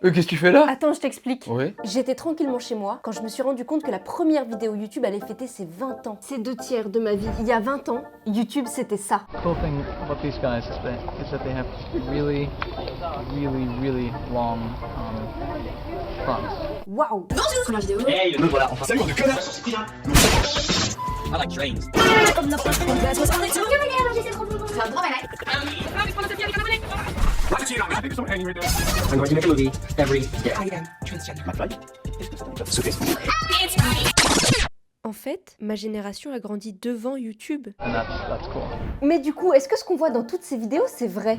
Qu'est-ce que tu fais là? Attends, je t'explique. Oui. J'étais tranquillement chez moi quand je me suis rendu compte que la première vidéo YouTube allait fêter ses 20 ans. C'est 2/3 de ma vie. Il y a 20 ans, YouTube c'était ça. Cool thing about these guys is that they have really long fronts. Waouh! Hey, me voilà, enfin. Salut, on de connard. I like trains. I'm going to make a movie every day. I am transgender. My flight is En fait, ma génération a grandi devant YouTube. And that's cool. Mais du coup, est-ce que ce qu'on voit dans toutes ces vidéos, c'est vrai?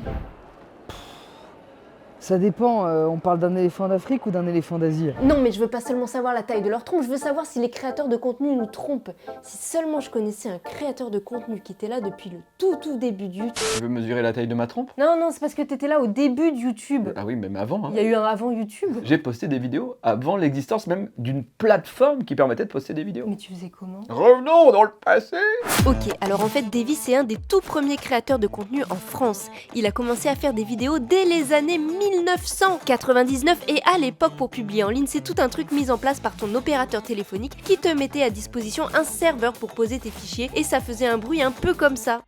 Ça dépend, on parle d'un éléphant d'Afrique ou d'un éléphant d'Asie? Non, mais je veux pas seulement savoir la taille de leur trompe, je veux savoir si les créateurs de contenu nous trompent. Si seulement je connaissais un créateur de contenu qui était là depuis le tout début de YouTube. Tu veux mesurer la taille de ma trompe? Non, c'est parce que t'étais là au début de YouTube. Ah oui, même avant. Il y a eu un avant YouTube. J'ai posté des vidéos avant l'existence même d'une plateforme qui permettait de poster des vidéos. Mais tu faisais comment? Revenons dans le passé. Ok, alors en fait, Davy, c'est un des tout premiers créateurs de contenu en France. Il a commencé à faire des vidéos dès les années 1999 et à l'époque, pour publier en ligne, c'est tout un truc mis en place par ton opérateur téléphonique qui te mettait à disposition un serveur pour poser tes fichiers et ça faisait un bruit un peu comme ça.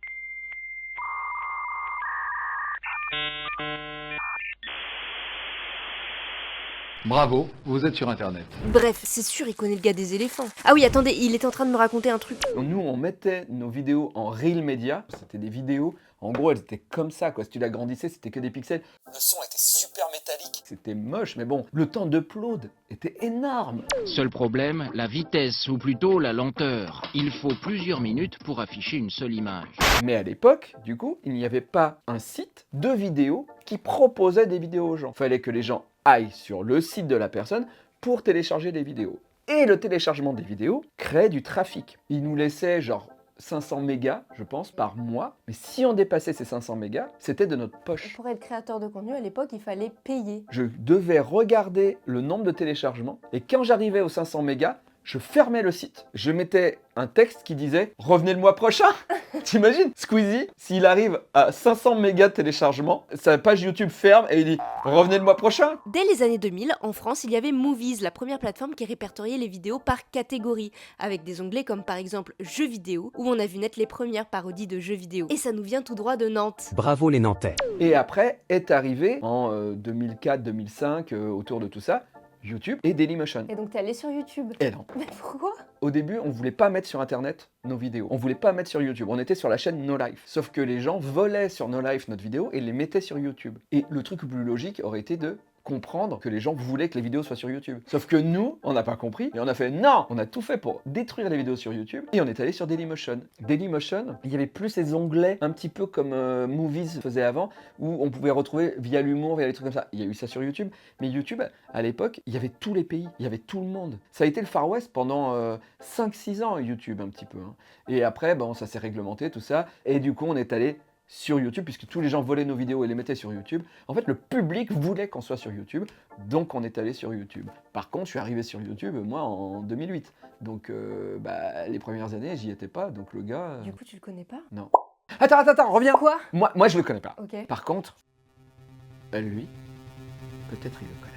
Bravo, vous êtes sur Internet. Bref, c'est sûr, il connaît le gars des éléphants. Ah oui, attendez, il était en train de me raconter un truc. Nous, on mettait nos vidéos en Reel Media. C'était des vidéos, en gros, elles étaient comme ça, quoi. Si tu l'agrandissais, c'était que des pixels. Le son était super métallique. C'était moche, mais bon, le temps d'upload était énorme. Seul problème, la vitesse, ou plutôt la lenteur. Il faut plusieurs minutes pour afficher une seule image. Mais à l'époque, du coup, il n'y avait pas un site de vidéos qui proposait des vidéos aux gens. Il fallait que les gens aillent sur le site de la personne pour télécharger les vidéos. Et le téléchargement des vidéos crée du trafic. Il nous laissait genre 500 mégas, je pense, par mois. Mais si on dépassait ces 500 mégas, c'était de notre poche. Pour être créateur de contenu, à l'époque, il fallait payer. Je devais regarder le nombre de téléchargements. Et quand j'arrivais aux 500 mégas, je fermais le site. Je mettais un texte qui disait « Revenez le mois prochain !» T'imagines? Squeezie, s'il arrive à 500 mégas de téléchargement, sa page YouTube ferme et il dit « Revenez le mois prochain !» Dès les années 2000, en France, il y avait Movies, la première plateforme qui répertoriait les vidéos par catégorie, avec des onglets comme par exemple jeux vidéo, où on a vu naître les premières parodies de jeux vidéo. Et ça nous vient tout droit de Nantes. Bravo les Nantais. Et après est arrivé en 2004-2005, autour de tout ça, YouTube et Dailymotion. Et donc t'es allé sur YouTube. Et non. Mais pourquoi? Au début, on voulait pas mettre sur Internet nos vidéos. On voulait pas mettre sur YouTube. On était sur la chaîne No Life. Sauf que les gens volaient sur No Life notre vidéo et les mettaient sur YouTube. Et le truc le plus logique aurait été de comprendre que les gens voulaient que les vidéos soient sur YouTube. Sauf que nous, on n'a pas compris et on a fait non! On a tout fait pour détruire les vidéos sur YouTube et on est allé sur Dailymotion. Dailymotion, il y avait plus ces onglets un petit peu comme Movies faisait avant où on pouvait retrouver via l'humour, via les trucs comme ça. Il y a eu ça sur YouTube, mais YouTube, à l'époque, il y avait tous les pays, il y avait tout le monde. Ça a été le Far West pendant 5-6 ans YouTube un petit peu. Hein. Et après, bon, ça s'est réglementé, tout ça. Et du coup, on est allé sur YouTube, puisque tous les gens volaient nos vidéos et les mettaient sur YouTube. En fait, le public voulait qu'on soit sur YouTube, donc on est allé sur YouTube. Par contre, je suis arrivé sur YouTube, moi, en 2008. Donc, les premières années, j'y étais pas, donc le gars... Du coup, tu le connais pas? Non. Attends, reviens. Quoi? Moi, je le connais pas. Ok. Par contre, lui, peut-être il le connaît.